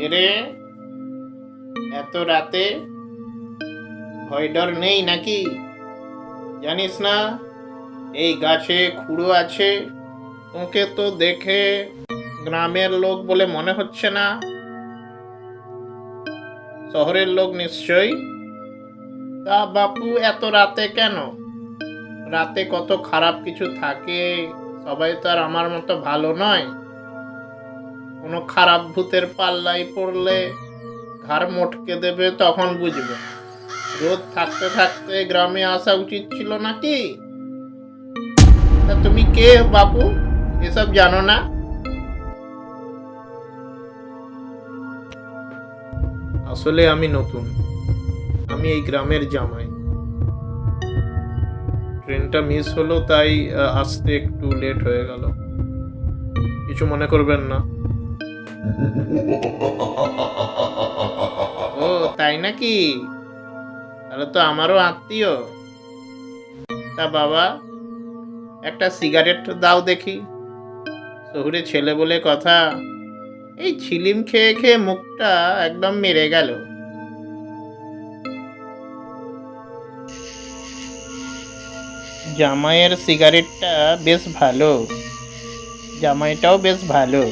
এরে, এত রাতে ভয় ডর নেই নাকি? জানিস না এই গাছে খুড়ো আছে? তোকে তো দেখে গ্রামের লোক বলে মনে হচ্ছে না, শহরের লোক নিশ্চয়ই। তা বাপু, এত রাতে কেন? রাতে কত খারাপ কিছু থাকে, সবাই তো আর আমার মতো ভালো নয়। কোনো খারাপ ভূতের পাল্লায় পড়লে ঘাড় মটকে দেবে, তখন বুঝবে। রোদ থাকতে থাকতে গ্রামে আসা উচিত ছিল নাকি? তা তুমি কে বাপু, এসব জানো না? আসলে আমি নতুন, আমি এই গ্রামের জামাই। ট্রেনটা মিস হলো, তাই আসতে একটু লেট হয়ে গেল। কিছু মনে করবেন না। ও, তাই নাকি? তাহলে তো আমারও আত্মীয়। তা বাবা, একটা সিগারেট দাও দেখি। শহুরে ছেলে বলে কথা, এই ছিলিম খেয়ে খেয়ে মুখটা একদম মেরে গেল। জামাইয়ের সিগারেটটা বেশ ভালো, জামাইটাও বেশ ভালো।